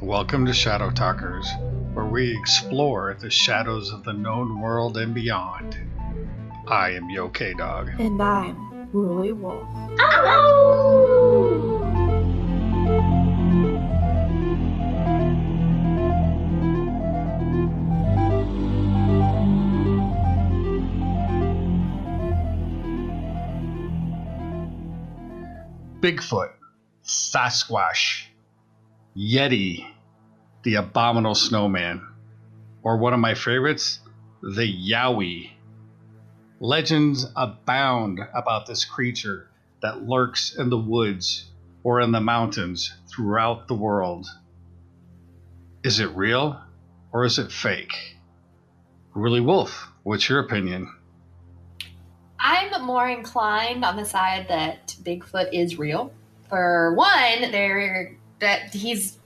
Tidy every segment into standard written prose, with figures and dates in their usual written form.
Welcome to Shadow Talkers, where we explore the shadows of the known world and beyond. I am YoKDog. And I'm RulyWolf. Bigfoot, Sasquatch, Yeti, the Abominable Snowman, or one of my favorites, the Yowie. Legends abound about this creature that lurks in the woods or in the mountains throughout the world. Is it real or is it fake? RulyWolf, what's your opinion? I'm more inclined on the side that Bigfoot is real. For one, that he's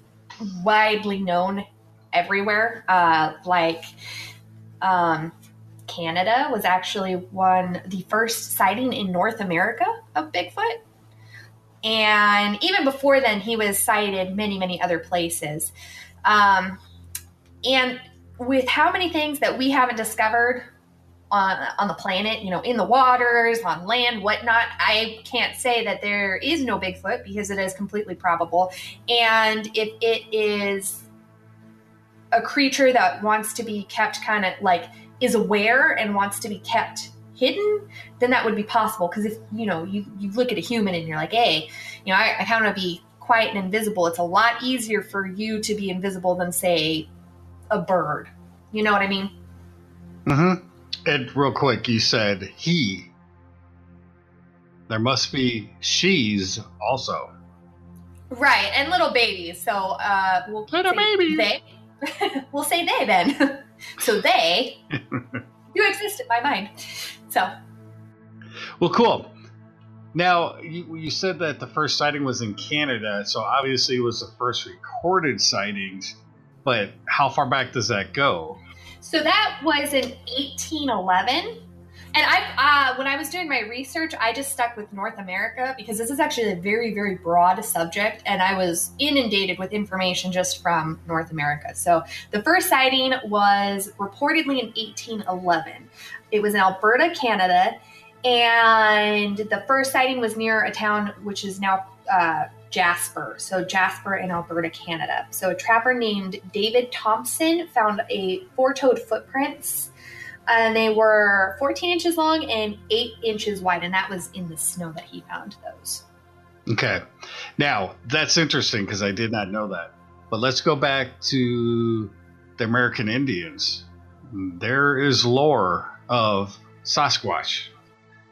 widely known everywhere. Canada was actually the first sighting in North America of Bigfoot. And even before then, he was sighted many, many other places. And with how many things that we haven't discovered on the planet, in the waters, on land, whatnot, I can't say that there is no Bigfoot because it is completely probable. And if it is a creature that wants to be kept is aware and wants to be kept hidden, then that would be possible. Because if, you look at a human and you're like, hey, I kind of want to be quiet and invisible. It's a lot easier for you to be invisible than, say, a bird. You know what I mean? Mm-hmm. And real quick, you said he. There must be she's also. Right, and little babies. So we'll little babies. They. We'll say they then. So they do exist in my mind. So. Well, cool. Now, you said that the first sighting was in Canada, so obviously it was the first recorded sightings. But how far back does that go? So that was in 1811. And when I was doing my research, I just stuck with North America because this is actually a very, very broad subject. And I was inundated with information just from North America. So the first sighting was reportedly in 1811. It was in Alberta, Canada. And the first sighting was near a town which is now Jasper. So Jasper in Alberta, Canada. So a trapper named David Thompson found 4-toed footprints, and they were 14 inches long and 8 inches wide. And that was in the snow that he found those. Okay. Now, that's interesting because I did not know that. But let's go back to the American Indians. There is lore of Sasquatch.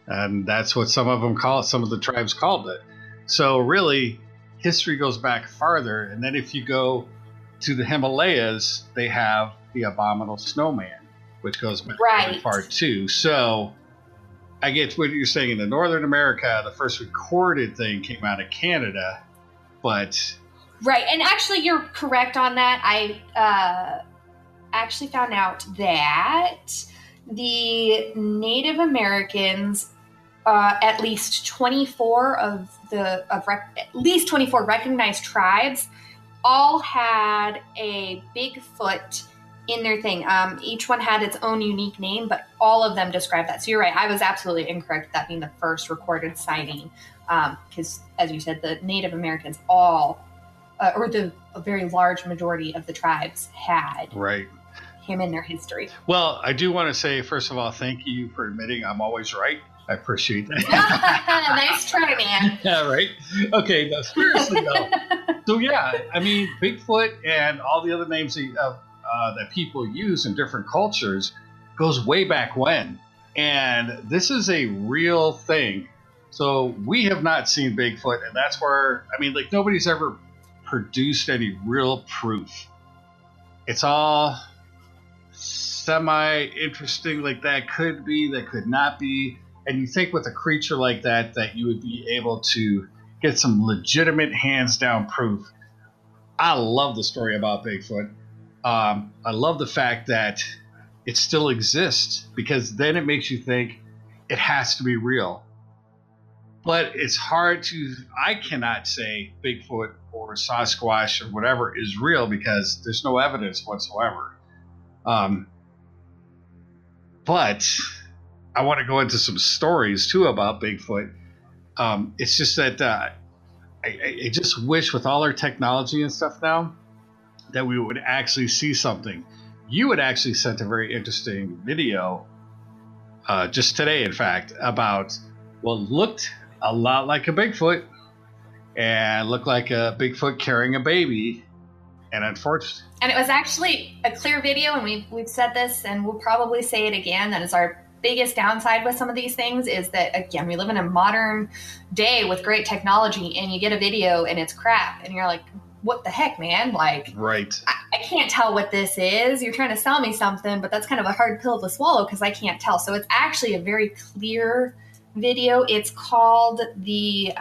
And that's what some of them call it. Some of the tribes called it. So really, history goes back farther. And then if you go to the Himalayas, they have the Abominable Snowman, which goes back very far too. So I get what you're saying. In Northern America, the first recorded thing came out of Canada, but... Right. And actually, you're correct on that. I actually found out that the Native Americans... at least 24 recognized tribes all had a Bigfoot in their thing. Each one had its own unique name, but all of them described that. So you're right. I was absolutely incorrect that being the first recorded sighting. Because as you said, the Native Americans a very large majority of the tribes had him in their history. Well, I do want to say, first of all, thank you for admitting I'm always right. I appreciate that. Nice try, man. Yeah, right? Okay, no, seriously, though. So, yeah, I mean, Bigfoot and all the other names that people use in different cultures goes way back when. And this is a real thing. So we have not seen Bigfoot, and that's where, nobody's ever produced any real proof. It's all semi-interesting, that could be, that could not be. And you think with a creature like that you would be able to get some legitimate hands-down proof. I love the story about Bigfoot. I love the fact that it still exists because then it makes you think it has to be real. But it's hard to, I cannot say Bigfoot or Sasquatch or whatever is real because there's no evidence whatsoever. But I want to go into some stories too about Bigfoot. It's just that I just wish with all our technology and stuff now that we would actually see something. You had actually sent a very interesting video just today, in fact, about what looked a lot like a Bigfoot and looked like a Bigfoot carrying a baby. And unfortunately, and it was actually a clear video, and we've said this, and we'll probably say it again. That is our biggest downside with some of these things is that, again, we live in a modern day with great technology, and you get a video and it's crap, and you're like, what the heck, man? Like, right. I can't tell what this is. You're trying to sell me something, but that's kind of a hard pill to swallow because I can't tell. So it's actually a very clear video. It's called the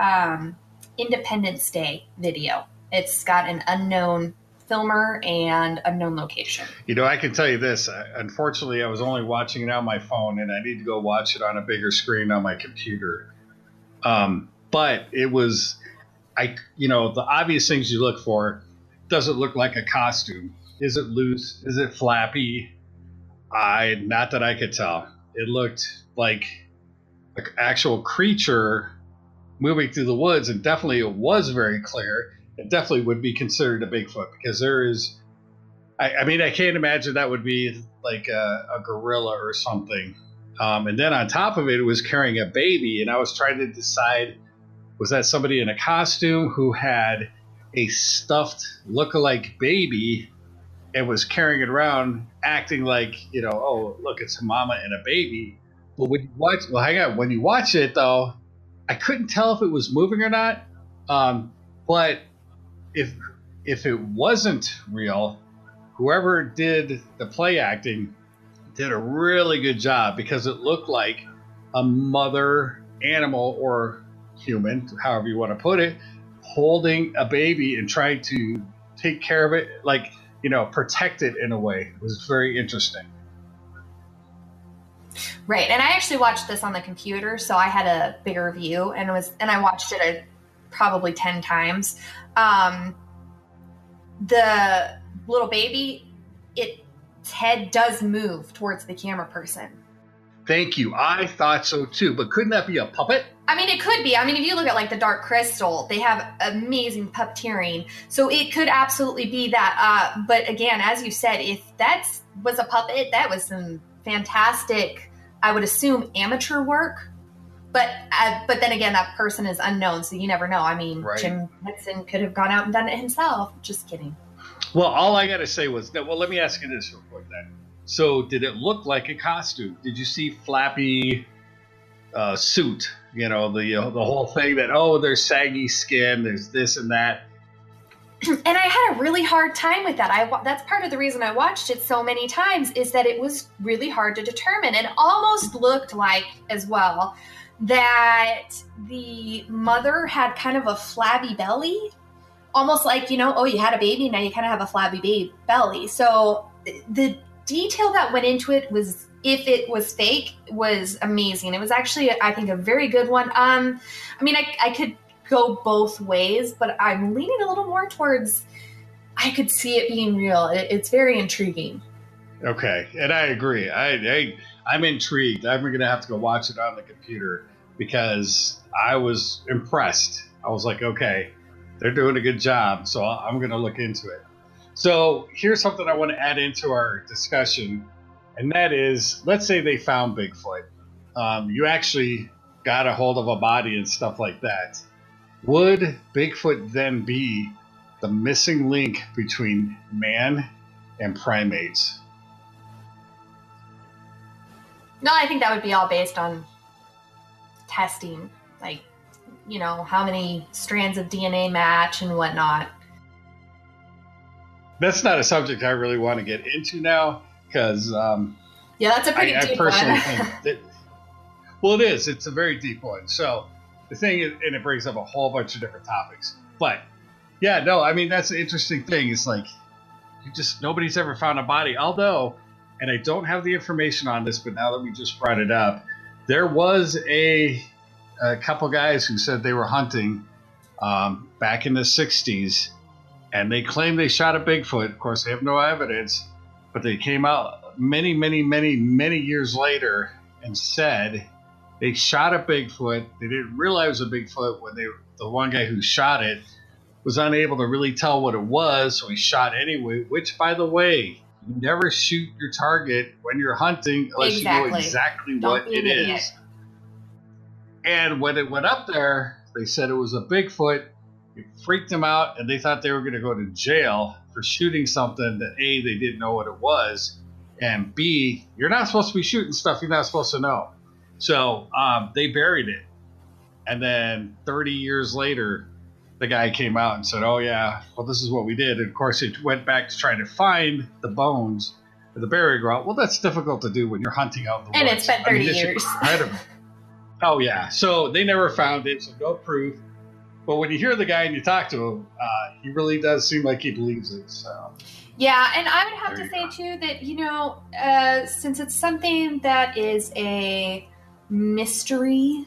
Independence Day video. It's got an unknown filmer and unknown location. You know, I can tell you this. Unfortunately, I was only watching it on my phone, and I need to go watch it on a bigger screen on my computer. But it was, the obvious things you look for. Does it look like a costume? Is it loose? Is it flappy? Not that I could tell. It looked like an actual creature moving through the woods, and definitely it was very clear. It definitely would be considered a Bigfoot because there is, I mean, I can't imagine that would be like a gorilla or something. And then on top of it, it was carrying a baby, and I was trying to decide, was that somebody in a costume who had a stuffed look-alike baby and was carrying it around acting like, oh, look, it's a mama and a baby. But when you watch, hang on, when you watch it though, I couldn't tell if it was moving or not. But if it wasn't real, whoever did the play acting did a really good job because it looked like a mother animal or human, however you want to put it, holding a baby and trying to take care of it, like, protect it in a way. It was very interesting. Right. And I actually watched this on the computer, so I had a bigger view, and I watched it probably 10 times. The little baby, its head does move towards the camera person. Thank you. I thought so too, but couldn't that be a puppet? I mean, it could be. I mean, if you look at like the Dark Crystal, they have amazing puppeteering. So it could absolutely be that. But again, as you said, if that was a puppet, that was some fantastic, I would assume, amateur work. But then again, that person is unknown, so you never know. I mean, right. Jim Henson could have gone out and done it himself. Just kidding. Well, all I got to say was, well, let me ask you this real quick then. So did it look like a costume? Did you see flappy suit? The whole thing that, there's saggy skin, there's this and that. And I had a really hard time with that. That's part of the reason I watched it so many times, is that it was really hard to determine, and almost looked like, as well, that the mother had kind of a flabby belly, almost like, you had a baby, now you kind of have a flabby belly. So the detail that went into it was, if it was fake, was amazing. It was actually, I think, a very good one. I mean, I could go both ways, but I'm leaning a little more towards, I could see it being real. It's very intriguing. Okay, and I agree. I'm intrigued. I'm going to have to go watch it on the computer because I was impressed. I was like, okay, they're doing a good job, so I'm going to look into it. So here's something I want to add into our discussion, and that is, let's say they found Bigfoot. You actually got a hold of a body and stuff like that. Would Bigfoot then be the missing link between man and primates? No, I think that would be all based on testing, like, how many strands of DNA match and whatnot. That's not a subject I really want to get into now, because yeah, that's a pretty deep one. Think well, it is. It's a very deep one. So the thing is, and it brings up a whole bunch of different topics. But yeah, no, I mean, that's an interesting thing. It's like, nobody's ever found a body. Although, and I don't have the information on this, but now that we just brought it up, there was a a couple guys who said they were hunting back in the 60s, and they claimed they shot a Bigfoot. Of course, they have no evidence, but they came out many, many, many, many years later and said they shot a Bigfoot. They didn't realize it was a Bigfoot when the one guy who shot it was unable to really tell what it was, so he shot anyway, which, by the way, you never shoot your target when you're hunting unless you know exactly what it is. And when it went up there, they said it was a Bigfoot. It freaked them out, and they thought they were going to go to jail for shooting something that, A, they didn't know what it was, and B, you're not supposed to be shooting stuff you're not supposed to know. So they buried it. And then 30 years later, the guy came out and said, oh, yeah, well, this is what we did. And, of course, it went back to trying to find the bones of the burial ground. Well, that's difficult to do when you're hunting out in the woods. And it's been 30 years. Incredible. Oh, yeah. So they never found it, so no proof. But when you hear the guy and you talk to him, he really does seem like he believes it. So. Yeah, and I would have to say, too, that, since it's something that is a mystery,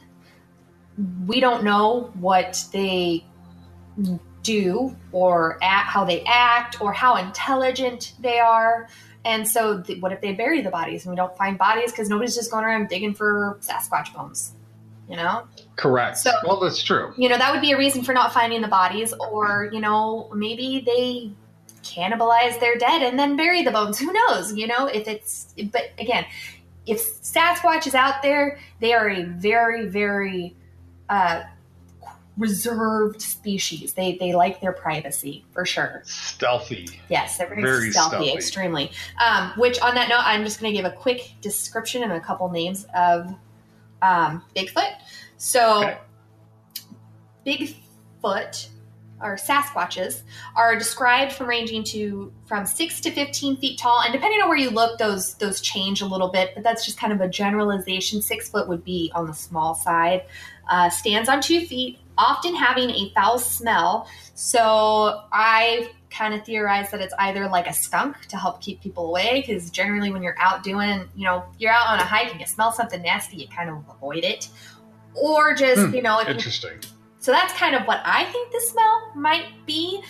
we don't know what they do or how they act or how intelligent they are. And so what if they bury the bodies and we don't find bodies because nobody's just going around digging for Sasquatch bones, Correct. So, well, that's true. That would be a reason for not finding the bodies, or, maybe they cannibalize their dead and then bury the bones. Who knows, but again, if Sasquatch is out there, they are a very, very, reserved species. They like their privacy for sure. Stealthy. Yes, they're very stealthy, extremely. Which, on that note, I'm just going to give a quick description and a couple names of Bigfoot. So, okay. Bigfoot, or Sasquatches, are described from 6 to 15 feet tall, and depending on where you look, those change a little bit, but that's just kind of a generalization. 6 foot would be on the small side. Stands on 2 feet, often having a foul smell. So I kind of theorize that it's either like a skunk to help keep people away, because generally when you're out doing, you're out on a hike and you smell something nasty, you kind of avoid it. Or just, interesting. So that's kind of what I think the smell might be,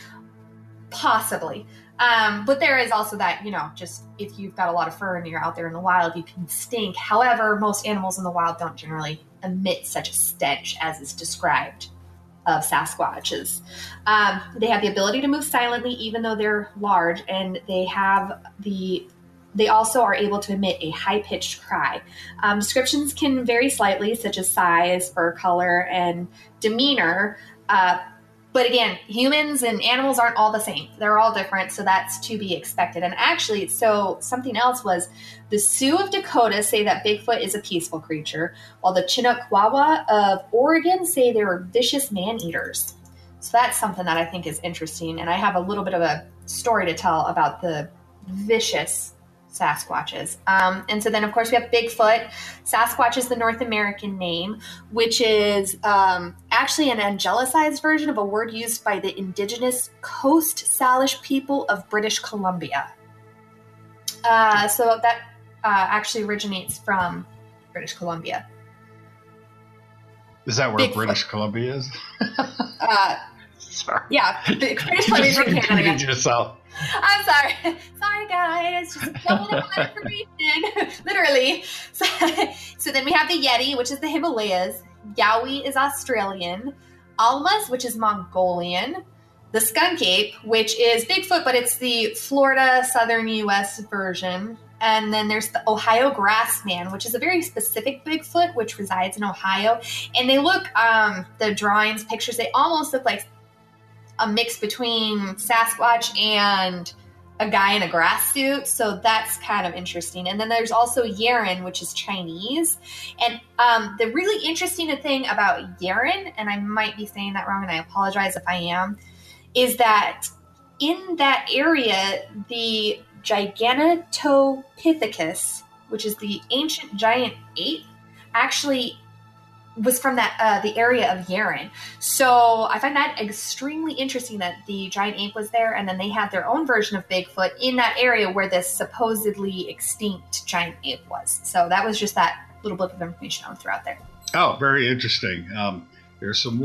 possibly. But there is also that, just if you've got a lot of fur and you're out there in the wild, you can stink. However, most animals in the wild don't generally emit such a stench as is described of Sasquatches. They have the ability to move silently, even though they're large, and they also are able to emit a high-pitched cry. Descriptions can vary slightly, such as size, fur color, and demeanor. But again, humans and animals aren't all the same. They're all different, so that's to be expected. And actually, so something else was, the Sioux of Dakota say that Bigfoot is a peaceful creature, while the Chinookwawa of Oregon say they're vicious man-eaters. So that's something that I think is interesting. And I have a little bit of a story to tell about the vicious Sasquatches. And so then, of course, we have Bigfoot. Sasquatch is the North American name, which is actually an angelicized version of a word used by the indigenous Coast Salish people of British Columbia. So that actually originates from British Columbia. Is that where Bigfoot. British Columbia is? Sorry. Yeah, British Columbia is in Canada. Yourself. I'm sorry. Sorry, guys. Just double that information. Literally. So then we have the Yeti, which is the Himalayas. Yowie is Australian. Almas, which is Mongolian. The skunk ape, which is Bigfoot, but it's the Florida, southern U.S. version. And then there's the Ohio grassman, which is a very specific Bigfoot, which resides in Ohio. And they look, the drawings, pictures, they almost look like a mix between Sasquatch and a guy in a grass suit. So that's kind of interesting. And then there's also Yeren, which is Chinese. And the really interesting thing about Yeren, and I might be saying that wrong and I apologize if I am, is that in that area, the Gigantopithecus, which is the ancient giant ape, actually was from that the area of Yeren. So I find that extremely interesting that the giant ape was there, and then they had their own version of Bigfoot in that area where this supposedly extinct giant ape was. So that was just that little bit of information I would throw out there. Oh, very interesting. There's some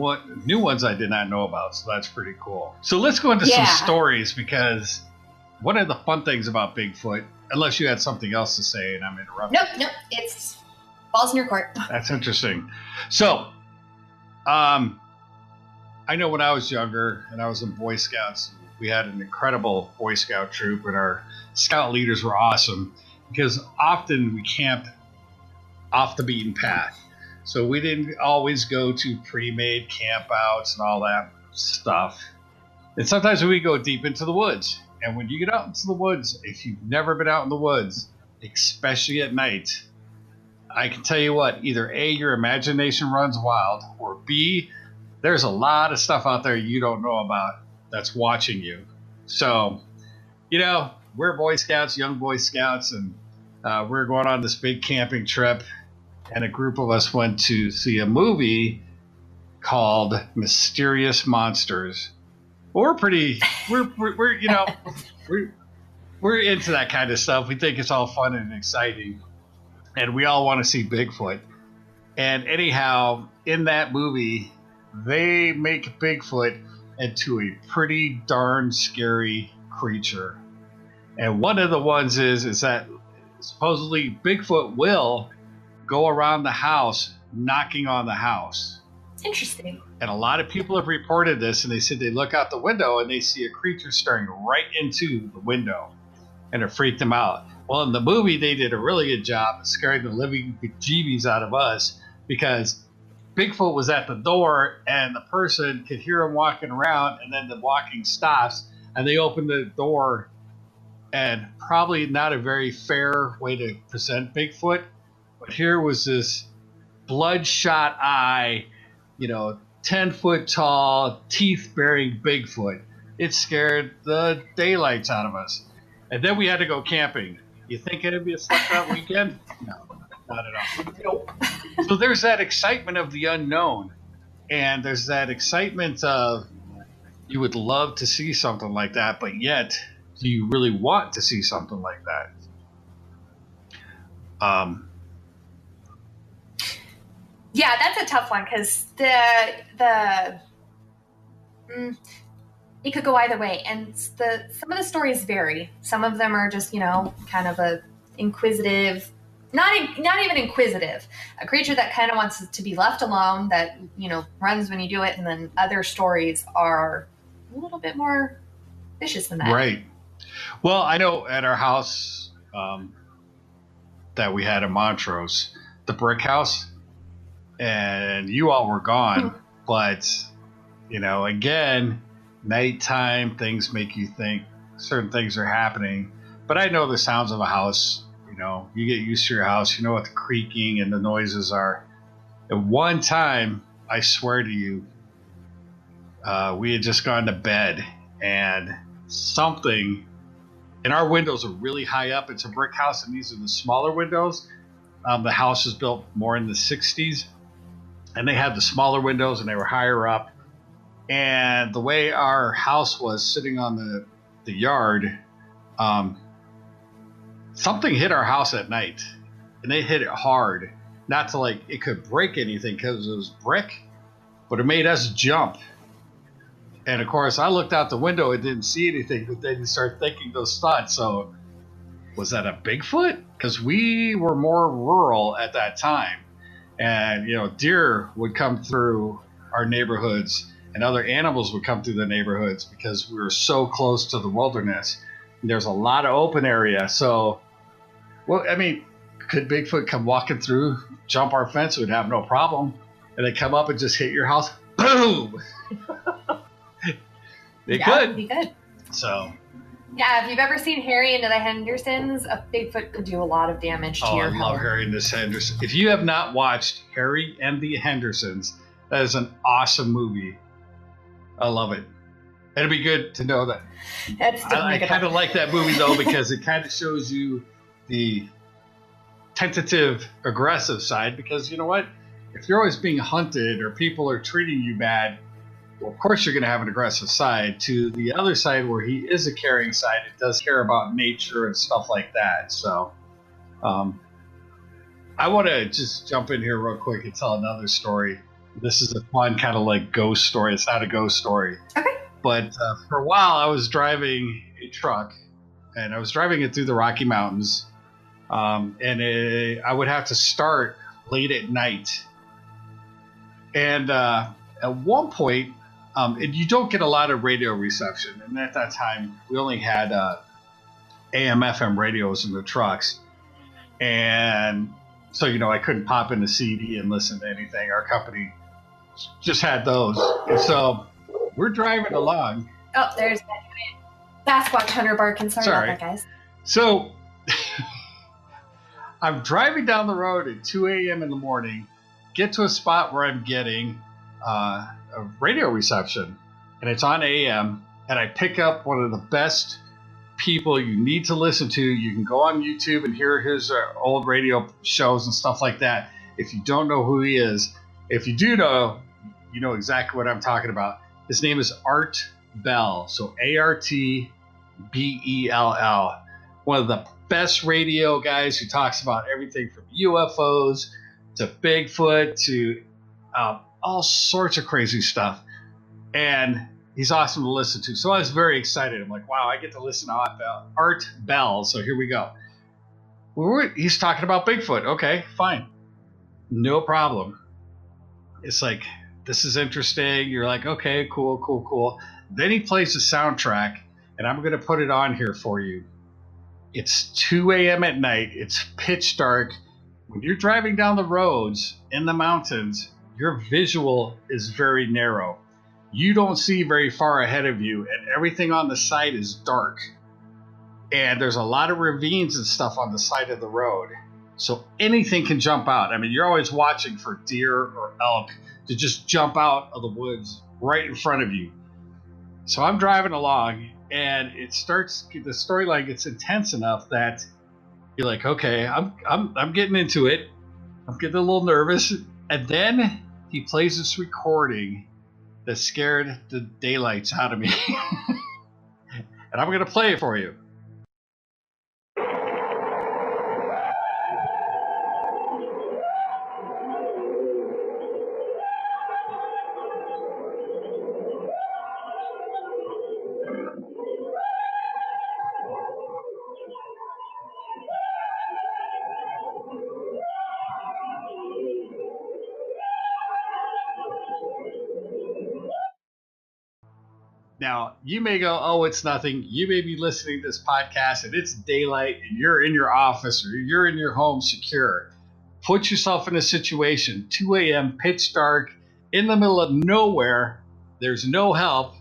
new ones I did not know about, so that's pretty cool. So let's go into some stories, because one of the fun things about Bigfoot, unless you had something else to say and I'm interrupting. Nope, it's balls in your court. That's interesting. So, I know when I was younger and I was in Boy Scouts, we had an incredible Boy Scout troop, and our scout leaders were awesome because often we camped off the beaten path. So we didn't always go to pre-made campouts and all that stuff. And sometimes we go deep into the woods. And when you get out into the woods, if you've never been out in the woods, especially at night, I can tell you what, either A, your imagination runs wild, or B, there's a lot of stuff out there you don't know about that's watching you. So, we're Boy Scouts, young Boy Scouts, and we're going on this big camping trip. And a group of us went to see a movie called Mysterious Monsters. We're into that kind of stuff. We think it's all fun and exciting, and we all want to see Bigfoot. And anyhow, in that movie, they make Bigfoot into a pretty darn scary creature. And one of the ones is that supposedly Bigfoot will go around the house knocking on the house. Interesting. And a lot of people have reported this, and they said they look out the window and they see a creature staring right into the window, and it freaked them out. Well, in the movie, they did a really good job of scaring the living bejeebies out of us, because Bigfoot was at the door and the person could hear him walking around, and then the walking stops and they open the door, and probably not a very fair way to present Bigfoot. But here was this bloodshot eye, 10-foot tall, teeth-bearing Bigfoot. It scared the daylights out of us. And then we had to go camping. You think it'd be a slept-out weekend? No, not at all. Nope. So there's that excitement of the unknown. And there's that excitement of you would love to see something like that, but yet do you really want to see something like that? Yeah, that's a tough one, because it could go either way, and some of the stories vary. Some of them are just kind of a inquisitive, not even inquisitive, a creature that kind of wants to be left alone, that runs when you do it, and then other stories are a little bit more vicious than that. Right. Well, I know at our house that we had in Montrose, the brick house. And you all were gone, but, again, nighttime, things make you think certain things are happening. But I know the sounds of a house, you get used to your house, you know what the creaking and the noises are. At one time, I swear to you, we had just gone to bed, and something, and our windows are really high up. It's a brick house, and these are the smaller windows. The house was built more in the 60s. And they had the smaller windows, and they were higher up. And the way our house was sitting on the yard, something hit our house at night. And they hit it hard. Not to it could break anything because it was brick, but it made us jump. And of course, I looked out the window and didn't see anything, but then you start thinking those thoughts. So, was that a Bigfoot? Because we were more rural at that time. And, deer would come through our neighborhoods, and other animals would come through the neighborhoods because we were so close to the wilderness. And there's a lot of open area. So, could Bigfoot come walking through, jump our fence? We'd have no problem. And they come up and just hit your house. Boom! They could. Be good. So. Yeah, if you've ever seen Harry and the Hendersons, a Bigfoot could do a lot of damage to your home. I love Harry and the Hendersons. If you have not watched Harry and the Hendersons, that is an awesome movie. I love it. It'd be good to know that. I kind of like that movie, though, because it kind of shows you the tentative, aggressive side. Because you know what? If you're always being hunted or people are treating you bad, well, of course you're going to have an aggressive side. To the other side, where he is a caring side, it does care about nature and stuff like that. So I I want to just jump in here real quick and tell another story. This is a fun kind of like ghost story. It's not a ghost story. Okay. But for a while, I was driving a truck, and I was driving it through the Rocky Mountains. I would have to start late at night. And at one point, and you don't get a lot of radio reception. And at that time, we only had AM, FM radios in the trucks. And so, I couldn't pop in a CD and listen to anything. Our company just had those. And so we're driving along. Oh, there's that Sasquatch hunter barking. Sorry about that, guys. So I'm driving down the road at 2 a.m. in the morning, get to a spot where I'm getting a radio reception, and it's on AM, and I pick up one of the best people you need to listen to. You can go on YouTube and hear his old radio shows and stuff like that. If you don't know who he is, if you do know, you know exactly what I'm talking about. His name is Art Bell, so ARTBELL. One of the best radio guys who talks about everything from UFOs to Bigfoot to all sorts of crazy stuff. And he's awesome to listen to. So I was very excited. I'm like, wow, I get to listen to Art Bell. So here we go. He's talking about Bigfoot. Okay, fine. No problem. It's like, this is interesting. You're like, okay, cool. Then he plays the soundtrack, and I'm going to put it on here for you. It's 2 a.m. at night. It's pitch dark. When you're driving down the roads in the mountains, your visual is very narrow. You don't see very far ahead of you, and everything on the side is dark. And there's a lot of ravines and stuff on the side of the road. So anything can jump out. I mean, you're always watching for deer or elk to just jump out of the woods right in front of you. So I'm driving along, and the storyline gets intense enough that you're like, okay, I'm getting into it. I'm getting a little nervous. And then he plays this recording that scared the daylights out of me. And I'm going to play it for you. Now, you may go, oh, it's nothing. You may be listening to this podcast and it's daylight and you're in your office or you're in your home secure. Put yourself in a situation, 2 a.m., pitch dark, in the middle of nowhere. There's no help.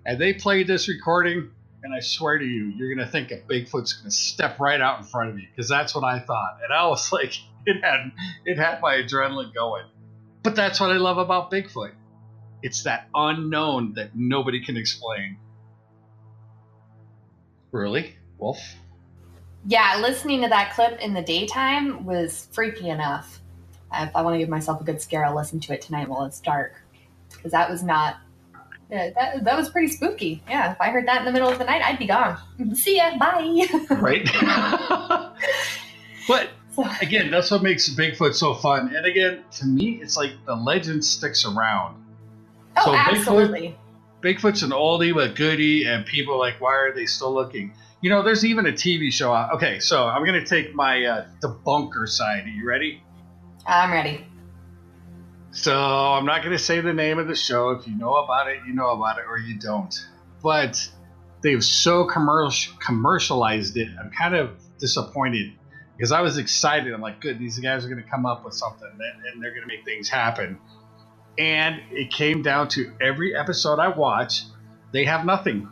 And they played this recording, and I swear to you, you're going to think a Bigfoot's going to step right out in front of you, because that's what I thought. And I was like, it had my adrenaline going. But that's what I love about Bigfoot. It's that unknown that nobody can explain. Really? Wolf? Yeah, listening to that clip in the daytime was freaky enough. If I want to give myself a good scare, I'll listen to it tonight while it's dark. Because that was not... Yeah, that was pretty spooky. Yeah, if I heard that in the middle of the night, I'd be gone. See ya, bye. Right? But, again, that's what makes Bigfoot so fun. And again, to me, it's like the legend sticks around. Oh, so absolutely. Bigfoot's an oldie but goodie, and people are like, why are they still looking? You know, there's even a TV show out. Okay, so I'm going to take my debunker side. Are you ready? I'm ready. So I'm not going to say the name of the show. If you know about it, you know about it, or you don't. But they've so commercialized it. I'm kind of disappointed because I was excited. I'm like, good, these guys are going to come up with something, and they're going to make things happen. And it came down to every episode I watch, they have nothing.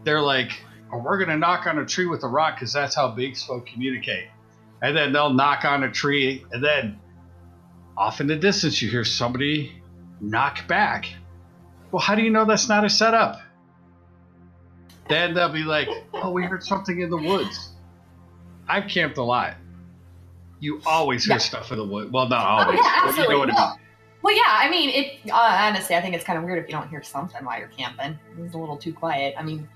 They're like, oh, we're going to knock on a tree with a rock because that's how Bigfoot communicate. And then they'll knock on a tree, and then off in the distance you hear somebody knock back. Well, how do you know that's not a setup? Then they'll be like, oh, we heard something in the woods. I've camped a lot. You always hear stuff in the woods. Well, not always. Oh, yeah, absolutely. You know what I mean? Well, yeah, I mean, honestly, I think it's kind of weird if you don't hear something while you're camping. It's a little too quiet. I mean,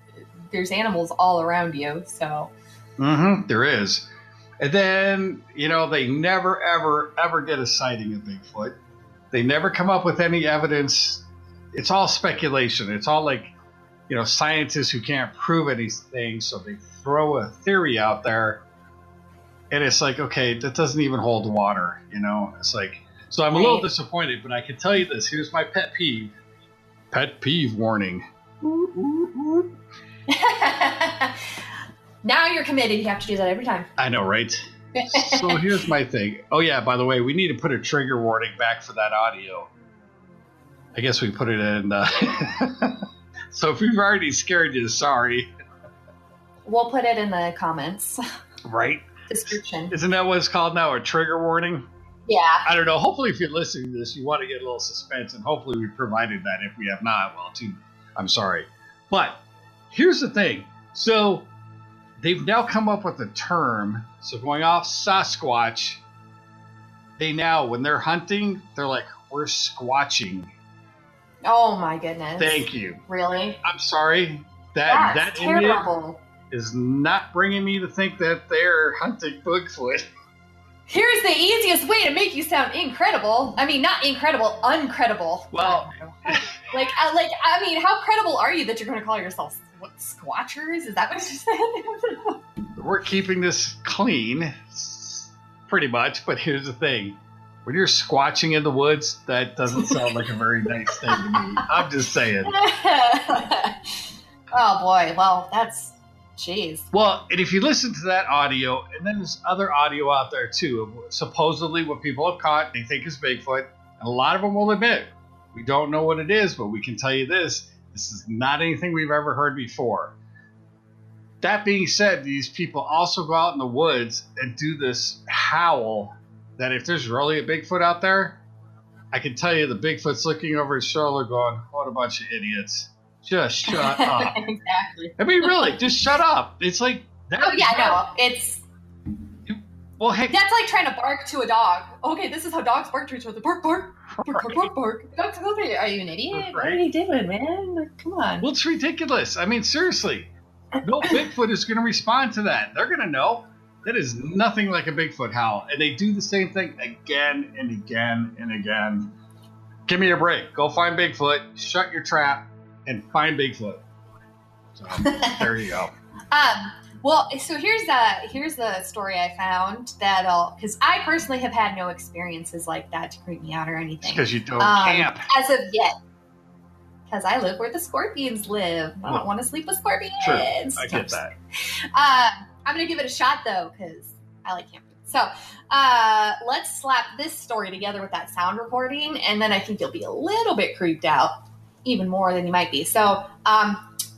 there's animals all around you, so. Mm-hmm, there is. And then, they never, ever, ever get a sighting of Bigfoot. They never come up with any evidence. It's all speculation. It's all like, scientists who can't prove anything, so they throw a theory out there. And it's like, okay, that doesn't even hold water, It's like, so I'm a little disappointed, but I can tell you this. Here's my pet peeve. Pet peeve warning. Now you're committed. You have to do that every time. I know, right? So here's my thing. Oh, yeah, by the way, we need to put a trigger warning back for that audio. I guess we put it in. So if we've already scared you, sorry. We'll put it in the comments. Right? Description. Isn't that what it's called now? A trigger warning? Yeah. I don't know. Hopefully, if you're listening to this, you want to get a little suspense, and hopefully we provided that. If we have not, well, I'm sorry. But here's the thing. So they've now come up with a term. So going off Sasquatch, they now, when they're hunting, they're like, we're squatching. Oh, my goodness. Thank you. Really? I'm sorry. That terrible. Is not bringing me to think that they're hunting Bigfoot. Here's the easiest way to make you sound incredible. I mean, not incredible, uncredible. Well, I mean, how credible are you that you're going to call yourselves squatchers? Is that what you said? We're keeping this clean, pretty much. But here's the thing: when you're squatching in the woods, that doesn't sound like a very nice thing to me. I'm just saying. Oh boy! Well, that's. Jeez. Well, and if you listen to that audio, and then there's other audio out there too, of supposedly what people have caught, they think is Bigfoot, and a lot of them will admit, we don't know what it is, but we can tell you this is not anything we've ever heard before. That being said, these people also go out in the woods and do this howl that if there's really a Bigfoot out there, I can tell you the Bigfoot's looking over his shoulder going, what a bunch of idiots. Just shut up. Exactly. I mean, really, just shut up. It's like that. Oh yeah, no, it's. Well, heck, that's like trying to bark to a dog. Okay, this is how dogs bark to each other. Bark, bark, bark, bark, bark, bark. Dogs go there. Are you an idiot? Right. What are you doing, man? Like, come on. Well, it's ridiculous. I mean, seriously, no Bigfoot is going to respond to that. They're going to know that is nothing like a Bigfoot howl, and they do the same thing again and again and again. Give me a break. Go find Bigfoot. Shut your trap. And find Bigfoot. So there you go. Well, so here's the story I found because I personally have had no experiences like that to creep me out or anything. Because you don't camp. As of yet. Because I live where the scorpions live. I don't want to sleep with scorpions. True. I get that. I'm going to give it a shot, though, because I like camping. So let's slap this story together with that sound recording, and then I think you'll be a little bit creeped out. Even more than you might be. So,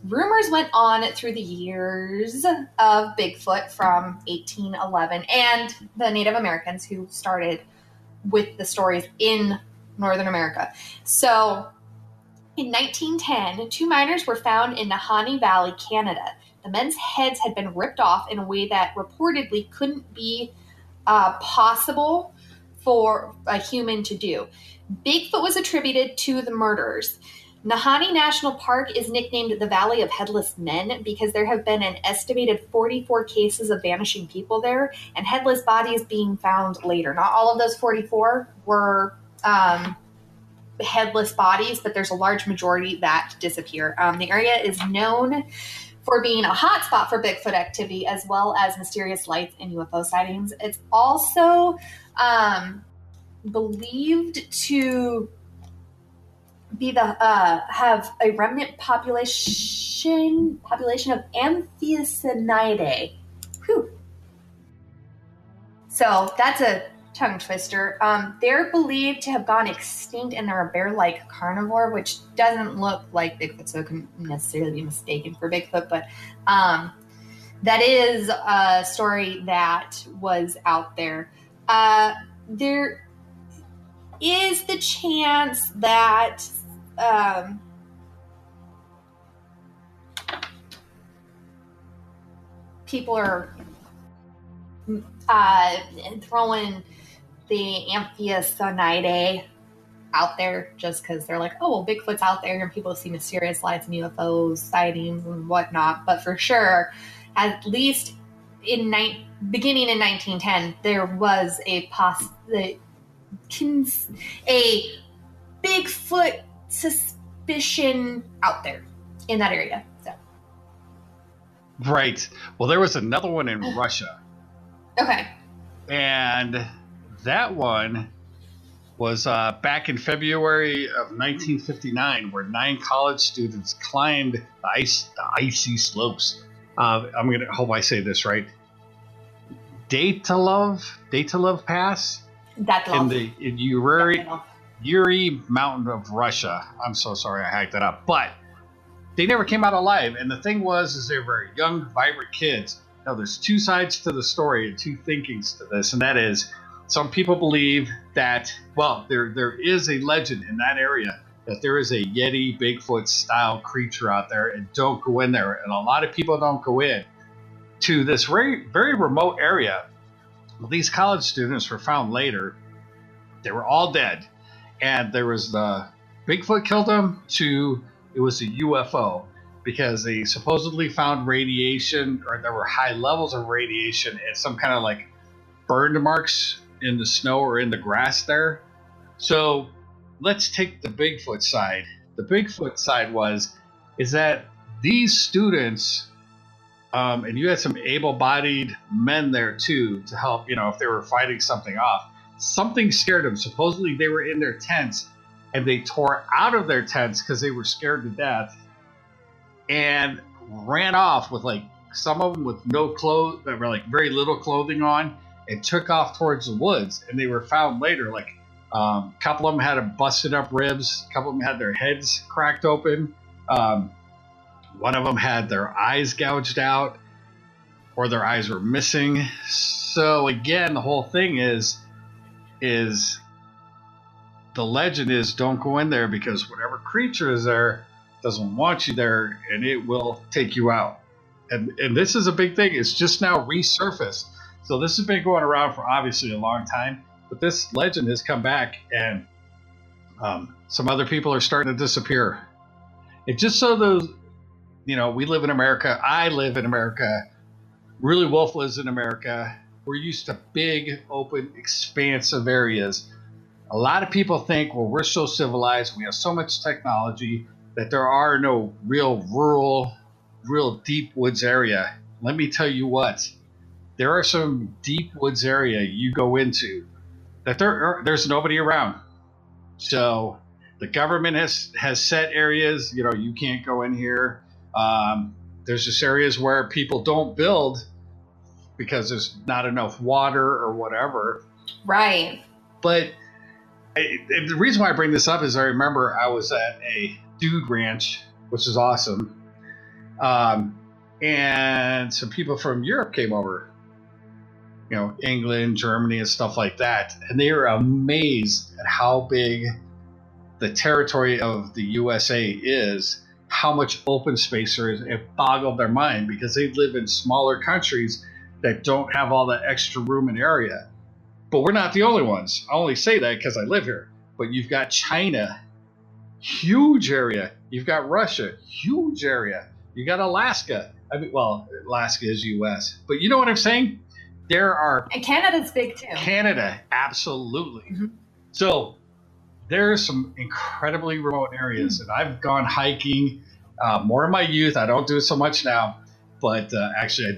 rumors went on through the years of Bigfoot from 1811 and the Native Americans who started with the stories in Northern America. So, in 1910, 2 miners were found in Nahanni Valley, Canada. The men's heads had been ripped off in a way that reportedly couldn't be possible for a human to do. Bigfoot was attributed to the murders. Nahanni National Park is nicknamed the Valley of Headless Men because there have been an estimated 44 cases of vanishing people there and headless bodies being found later. Not all of those 44 were headless bodies, but there's a large majority that disappear. The area is known for being a hotspot for Bigfoot activity as well as mysterious lights and UFO sightings. It's also believed to be have a remnant population of Amphicyonidae. Whew. So that's a tongue twister. They're believed to have gone extinct, and they're a bear-like carnivore, which doesn't look like Bigfoot, so it couldn't necessarily be mistaken for Bigfoot. But that is a story that was out there. There is the chance that people are throwing the Amphicyonidae out there just because they're like, oh, well, Bigfoot's out there and people see mysterious lights and UFOs, sightings and whatnot. But for sure, at least beginning in 1910, there was a Bigfoot suspicion out there in that area. So. Right. Well, there was another one in Russia. Okay. And that one was back in February of 1959, where 9 college students climbed the icy slopes. I'm going to hope I say this right. Dyatlov Pass in the Yuri Mountain of Russia. I'm so sorry I hacked that up, but they never came out alive. And the thing is they were very young, vibrant kids. Now, there's 2 sides to the story and 2 thinkings to this, and that is, some people believe that, well, there is a legend in that area that there is a Yeti, Bigfoot style creature out there, and don't go in there. And a lot of people don't go in to this very, very remote area. Well, these college students were found later. They were all dead. And there was the Bigfoot killed them, it was a UFO, because they supposedly found radiation, or there were high levels of radiation and some kind of like burned marks in the snow or in the grass there. So let's take the Bigfoot side. The Bigfoot side is that these students, and you had some able-bodied men there too to help, if they were fighting something off. Something scared them. Supposedly they were in their tents and they tore out of their tents because they were scared to death and ran off with some of them with no clothes, that were very little clothing on, and took off towards the woods. And they were found later. A couple of them had busted up ribs. A couple of them had their heads cracked open. One of them had their eyes gouged out, or their eyes were missing. So again, the whole thing is the legend is, don't go in there, because whatever creature is there doesn't want you there, and it will take you out. And this is a big thing. It's just now resurfaced. So this has been going around for obviously a long time, but this legend has come back, and some other people are starting to disappear. And just so those, we live in America. I live in America. RulyWolf lives in America. We're used to big, open, expansive areas. A lot of people think, well, we're so civilized, we have so much technology, that there are no real rural, real deep woods area. Let me tell you what, there are some deep woods area you go into that there's nobody around. So the government has set areas, you can't go in here. There's just areas where people don't build because there's not enough water or whatever. Right. But the reason why I bring this up is I remember I was at a dude ranch, which is awesome. And some people from Europe came over, England, Germany, and stuff like that. And they were amazed at how big the territory of the USA is, how much open space there is. It boggled their mind, because they live in smaller countries that don't have all that extra room and area. But we're not the only ones. I only say that because I live here. But you've got China, huge area. You've got Russia, huge area. You got Alaska. Alaska is U.S. But you know what I'm saying? And Canada's big too. Canada, absolutely. Mm-hmm. So there are some incredibly remote areas, and I've gone hiking more in my youth. I don't do it so much now, but actually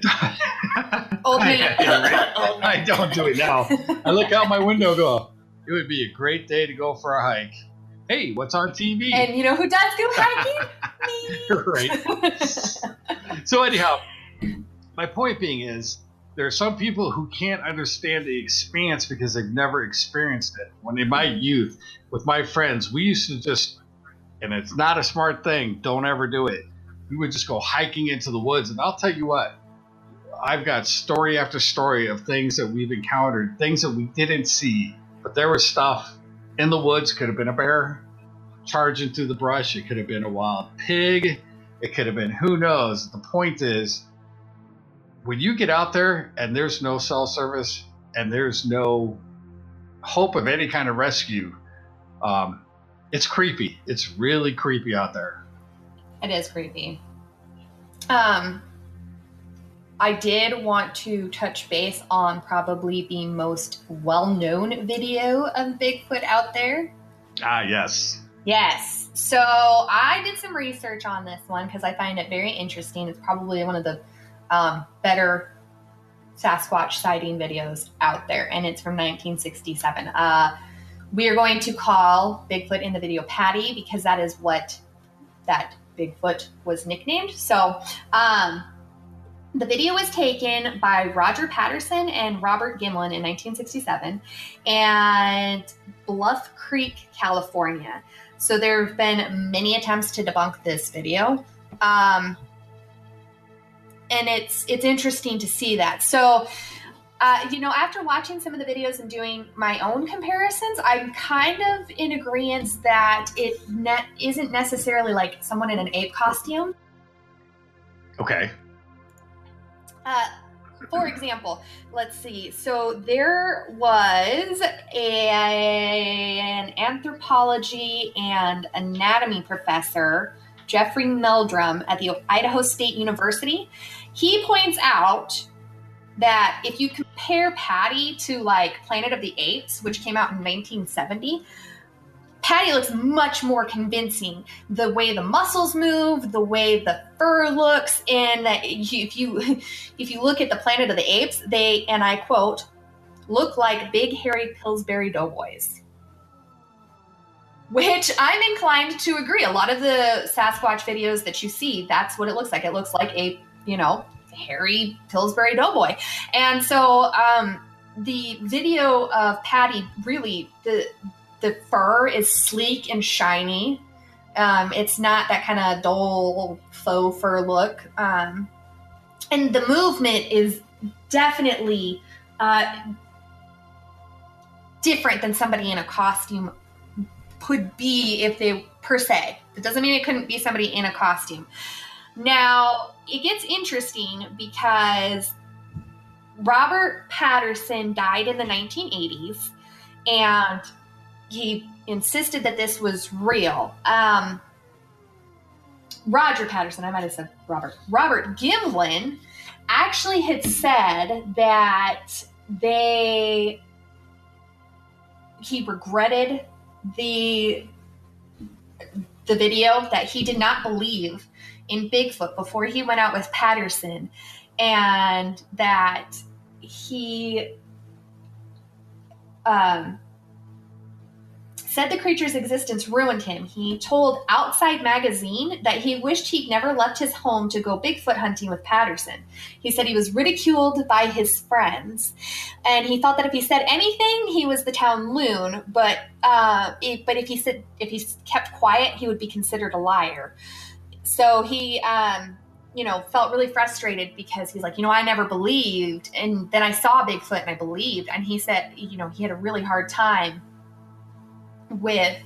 Old man. I don't do it now. I look out my window and go, it would be a great day to go for a hike. Hey, what's on TV? And you know who does go hiking? Me. Right. So anyhow, my point being is, there are some people who can't understand the expanse because they've never experienced it. When in my youth, with my friends, we used to just, and it's not a smart thing, don't ever do it. We would just go hiking into the woods. And I'll tell you what, I've got story after story of things that we've encountered, things that we didn't see. But there was stuff in the woods. Could have been a bear charging through the brush. It could have been a wild pig. It could have been who knows. The point is, when you get out there and there's no cell service and there's no hope of any kind of rescue, it's creepy. It's really creepy out there. It is creepy. I did want to touch base on probably the most well-known video of Bigfoot out there. Ah, yes. Yes. So I did some research on this one because I find it very interesting. It's probably one of the better Sasquatch sighting videos out there, and it's from 1967. We are going to call Bigfoot in the video Patty because that is what that Bigfoot was nicknamed. So the video was taken by Roger Patterson and Robert Gimlin in 1967 and Bluff Creek, California. So there have been many attempts to debunk this video. And it's interesting to see that. So, after watching some of the videos and doing my own comparisons, I'm kind of in agreement that it isn't necessarily like someone in an ape costume. Okay. For example, let's see. So there was an anthropology and anatomy professor, Jeffrey Meldrum, at the Idaho State University. He points out that if you compare Patty to like Planet of the Apes, which came out in 1970, Patty looks much more convincing. The way the muscles move, the way the fur looks, and if you look at the Planet of the Apes, they, and I quote, look like big hairy Pillsbury Doughboys. Which I'm inclined to agree. A lot of the Sasquatch videos that you see, that's what it looks like. It looks like a, hairy Pillsbury Doughboy. And so the video of Patty, really, the fur is sleek and shiny. It's not that kind of dull faux fur look. And the movement is definitely different than somebody in a costume could be if they, per se. It doesn't mean it couldn't be somebody in a costume. Now, it gets interesting because Robert Patterson died in the 1980s, and he insisted that this was real. Roger Patterson, I might have said Robert. Robert Gimlin actually had said that he regretted the video, that he did not believe in Bigfoot before he went out with Patterson, and that he said the creature's existence ruined him. He told Outside Magazine that he wished he'd never left his home to go Bigfoot hunting with Patterson. He said he was ridiculed by his friends, and he thought that if he said anything, he was the town loon. But if he kept quiet, he would be considered a liar. So he, felt really frustrated because he's like, I never believed, and then I saw Bigfoot and I believed. And he said, he had a really hard time with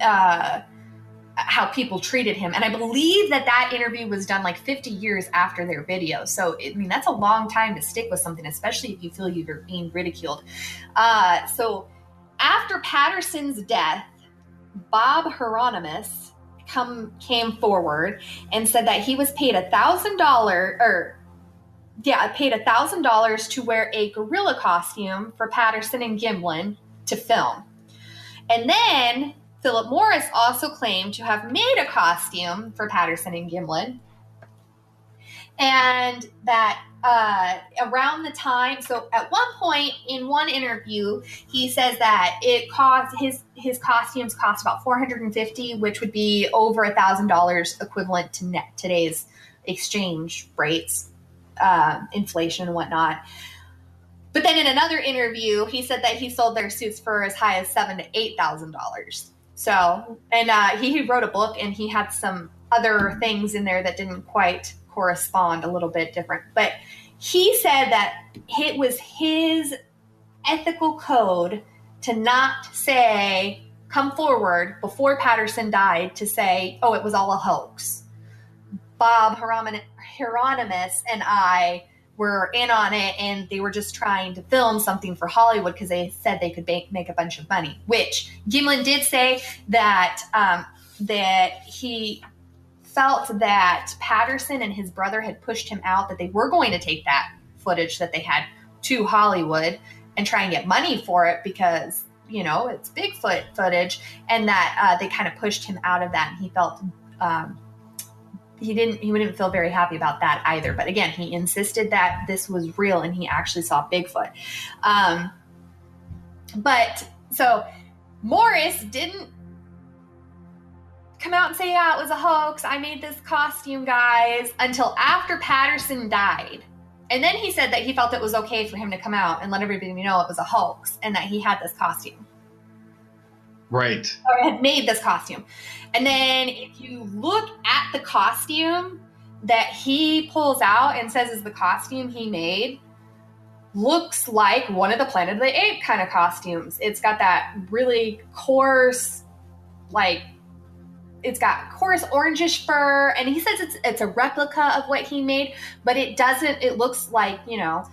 how people treated him. And I believe that interview was done like 50 years after their video. So, that's a long time to stick with something, especially if you feel you're being ridiculed. So after Patterson's death, Bob Hieronymus came forward and said that he was paid $1,000 to wear a gorilla costume for Patterson and Gimlin to film. And then Philip Morris also claimed to have made a costume for Patterson and Gimlin. And that around the time, so at one point in one interview, he says that it cost his costumes cost about $450, which would be over $1,000 equivalent to today's exchange rates, inflation and whatnot. But then in another interview, he said that he sold their suits for as high as $7,000 to $8,000. So, and he wrote a book, and he had some other things in there that didn't quite correspond, a little bit different. But he said that it was his ethical code to not come forward before Patterson died to say, oh, it was all a hoax. Bob Hieronymus and I were in on it, and they were just trying to film something for Hollywood because they said they could make a bunch of money, which Gimlin did say that that he felt that Patterson and his brother had pushed him out, that they were going to take that footage that they had to Hollywood and try and get money for it because, you know, it's Bigfoot footage, and that they kind of pushed him out of that, and he felt he wouldn't feel very happy about that either. But again, he insisted that this was real and he actually saw Bigfoot. But so Morris didn't come out and say, yeah, it was a hoax. I made this costume, guys, until after Patterson died. And then he said that he felt it was okay for him to come out and let everybody know it was a hoax and that he had this costume. Right. Or had made this costume. And then if you look at the costume that he pulls out and says is the costume he made, looks like one of the Planet of the Apes kind of costumes. It's got that really coarse, like, it's got coarse orangish fur, and he says it's a replica of what he made, but it doesn't, it looks like, you know,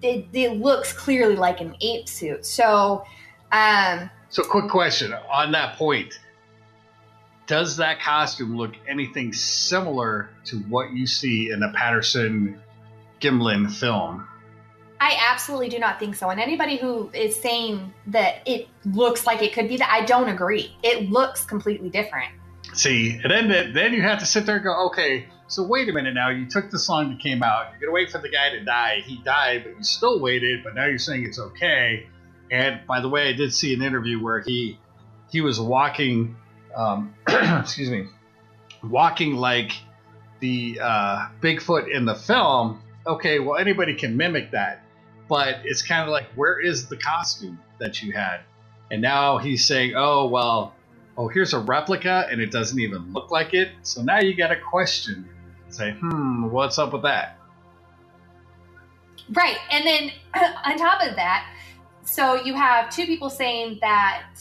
it looks clearly like an ape suit. So, so quick question on that point. Does that costume look anything similar to what you see in the Patterson Gimlin film? I absolutely do not think so. And anybody who is saying that it looks like it could be that, I don't agree. It looks completely different. See, and then you have to sit there and go, okay, so wait a minute now. You took the song that came out. You're going to wait for the guy to die. He died, but you still waited, but now you're saying it's okay. And by the way, I did see an interview where he was walking, excuse me, walking like the Bigfoot in the film. Okay, well, anybody can mimic that. But it's kind of like, where is the costume that you had? And now he's saying, oh, here's a replica, and it doesn't even look like it. So now you got a question. Say, what's up with that? Right. And then on top of that, so you have two people saying that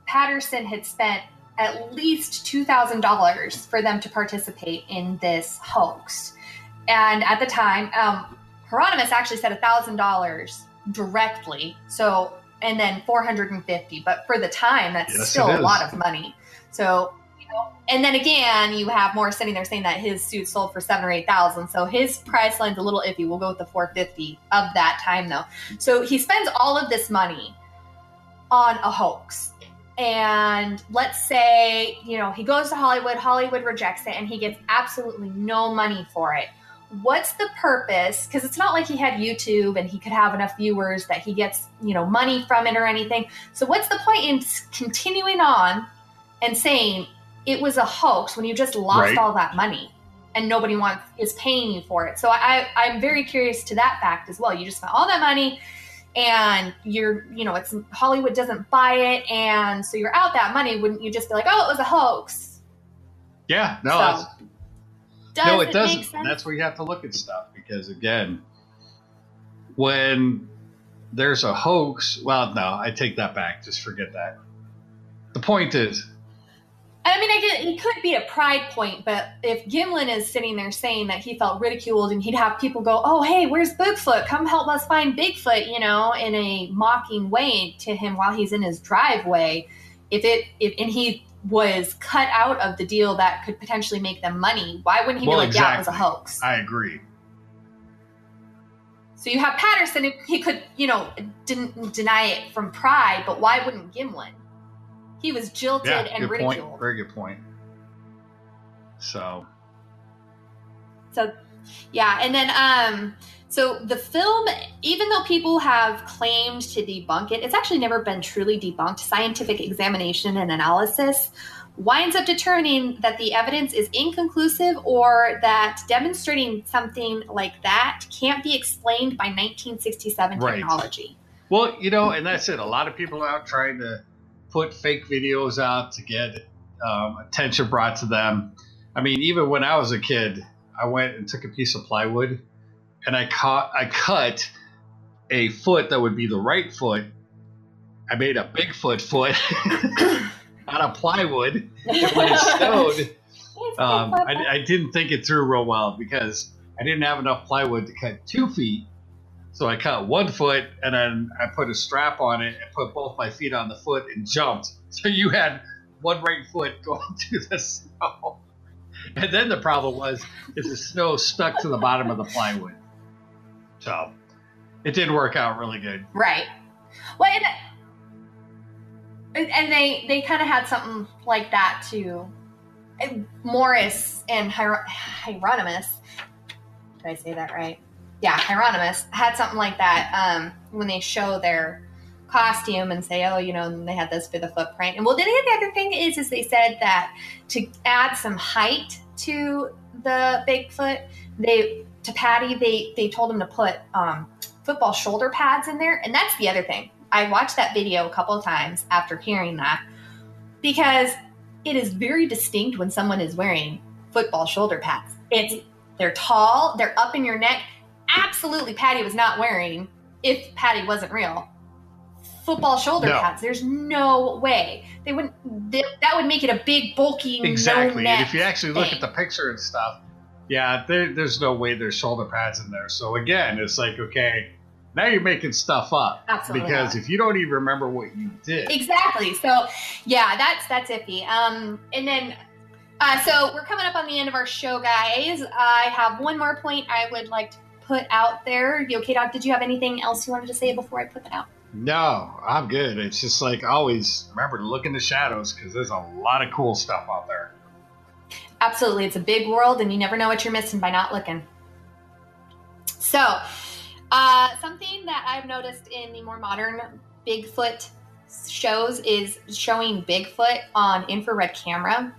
Patterson had spent at least $2,000 for them to participate in this hoax. And at the time, Hieronymus actually said $1,000 directly. So, and then $450. But for the time, that's still a lot of money. So, you know, and then again, you have Morris sitting there saying that his suit sold for $7,000 or $8,000. So his price line's a little iffy. We'll go with the $450 of that time, though. So he spends all of this money on a hoax. And let's say, you know, he goes to Hollywood, Hollywood rejects it, and he gets absolutely no money for it. What's the purpose? Because it's not like he had YouTube and he could have enough viewers that he gets, you know, money from it or anything. So what's the point in continuing on and saying it was a hoax when you just lost all that money and nobody is paying you for it? So I'm very curious to that fact as well. You just spent all that money and it's Hollywood doesn't buy it, and so you're out that money. Wouldn't you just be like, oh, it was a hoax? Yeah, no, no, it doesn't. Make sense? That's where you have to look at stuff, because again, when there's a hoax, well, no, I take that back. Just forget that. The point is, I mean, it could be a pride point, but if Gimlin is sitting there saying that he felt ridiculed and he'd have people go, oh, hey, where's Bigfoot? Come help us find Bigfoot, you know, in a mocking way to him while he's in his driveway. And he was cut out of the deal that could potentially make them money, why wouldn't he be like, yeah, it was a hoax? I agree. So you have Patterson, he could, you know, didn't deny it from pride, but why wouldn't Gimlin? He was jilted and ridiculed. Point. Very good point. So, yeah. And then, so the film, even though people have claimed to debunk it, it's actually never been truly debunked. Scientific examination and analysis winds up determining that the evidence is inconclusive, or that demonstrating something like that can't be explained by 1967 technology. Well, you know, and that's it. A lot of people are out trying to put fake videos out to get attention brought to them. I mean, even when I was a kid, I went and took a piece of plywood and I cut a foot that would be the right foot. I made a Bigfoot foot out of plywood. And when it snowed, I didn't think it through real well because I didn't have enough plywood to cut 2 feet. So I cut 1 foot, and then I put a strap on it and put both my feet on the foot and jumped. So you had one right foot going through the snow. And then the problem was is the snow stuck to the bottom of the plywood. So it did work out really good. Right. Well, and they kind of had something like that too. Morris and Hieronymus, did I say that right? Yeah, Hieronymus had something like that when they show their costume and say, oh, they had this for the footprint. And well, the other thing is they said that to add some height to the Bigfoot, to Patty, they told him to put football shoulder pads in there. And that's the other thing. I watched that video a couple of times after hearing that, because it is very distinct when someone is wearing football shoulder pads. They're tall, they're up in your neck. Absolutely, Patty was not wearing, if Patty wasn't real, football shoulder pads. There's no way they wouldn't. That would make it a big, bulky, exactly. No and if you actually look at the picture and stuff, yeah, there's no way there's shoulder pads in there. So again, it's like, okay, now you're making stuff up. Absolutely. Because if you don't even remember what you did. Exactly. So yeah, that's iffy. And then so we're coming up on the end of our show, guys. I have one more point I would like to put out there. YoKDog, did you have anything else you wanted to say before I put that out? No, I'm good. It's just like always remember to look in the shadows because there's a lot of cool stuff out there. Absolutely. It's a big world and you never know what you're missing by not looking. So something that I've noticed in the more modern Bigfoot shows is showing Bigfoot on infrared camera.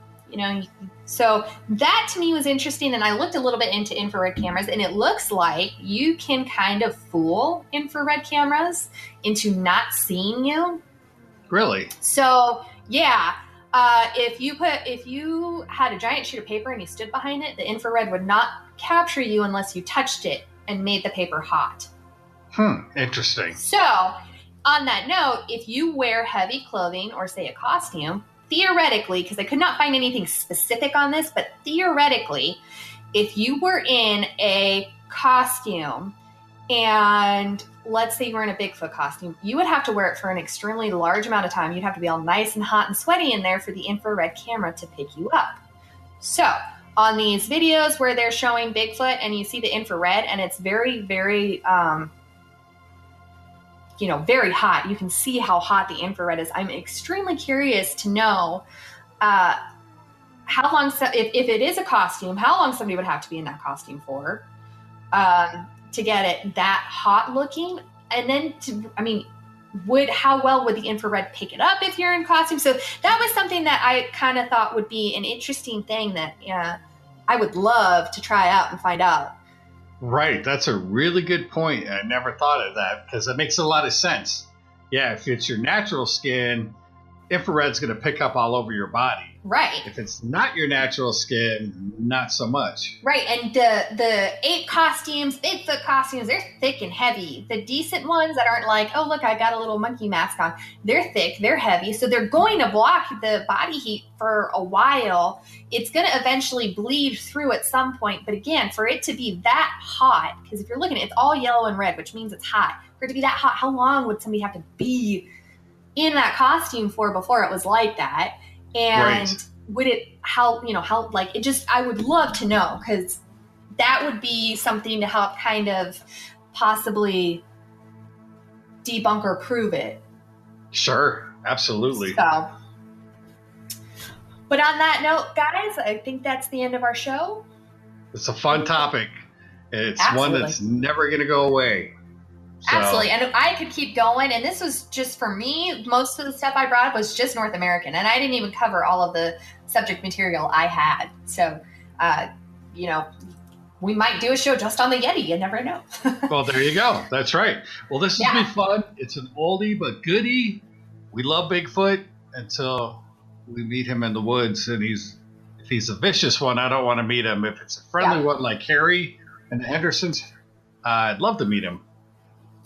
So that to me was interesting, and I looked a little bit into infrared cameras, and it looks like you can kind of fool infrared cameras into not seeing you. Really? So yeah, if you had a giant sheet of paper and you stood behind it, the infrared would not capture you unless you touched it and made the paper hot. Interesting. So on that note, if you wear heavy clothing or say a costume, theoretically, because I could not find anything specific on this, but theoretically, if you were in a costume and let's say you were in a Bigfoot costume, you would have to wear it for an extremely large amount of time. You'd have to be all nice and hot and sweaty in there for the infrared camera to pick you up. So on these videos where they're showing Bigfoot and you see the infrared and it's very, very, very hot. You can see how hot the infrared is. I'm extremely curious to know how long, if it is a costume, how long somebody would have to be in that costume for to get it that hot looking. And then, how well would the infrared pick it up if you're in costume? So that was something that I kind of thought would be an interesting thing that I would love to try out and find out. Right. That's a really good point. I never thought of that because it makes a lot of sense. Yeah, if it's your natural skin, infrared's going to pick up all over your body. Right. If it's not your natural skin, not so much. Right. And the ape costumes, Bigfoot costumes, they're thick and heavy. The decent ones that aren't like, oh, look, I got a little monkey mask on. They're thick, they're heavy. So they're going to block the body heat for a while. It's going to eventually bleed through at some point. But again, for it to be that hot, because if you're looking at it, it's all yellow and red, which means it's hot. For it to be that hot, how long would somebody have to be in that costume for before it was like that? And right. Would it, I would love to know, because that would be something to help kind of possibly debunk or prove it. Sure, absolutely. So, but on that note, guys, I think that's the end of our show. It's a fun topic. It's Absolutely. One that's never going to go away. So. Absolutely. And I could keep going. And this was just for me. Most of the stuff I brought up was just North American. And I didn't even cover all of the subject material I had. So, we might do a show just on the Yeti. You never know. Well, there you go. That's right. Well, this has been fun. It's an oldie but goodie. We love Bigfoot until we meet him in the woods. And if he's a vicious one, I don't want to meet him. If it's a friendly one like Harry and the Hendersons, I'd love to meet him.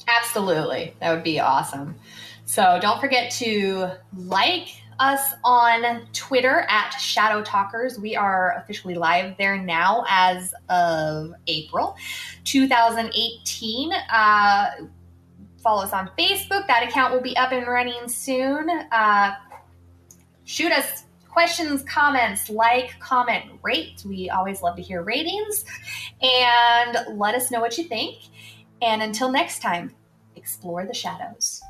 Absolutely. That would be awesome. So don't forget to like us on Twitter at Shadow Talkers. We are officially live there now as of April 2018. Follow us on Facebook. That account will be up and running soon. Shoot us questions, comments, like, comment, rate. We always love to hear ratings. And let us know what you think. And until next time, explore the shadows.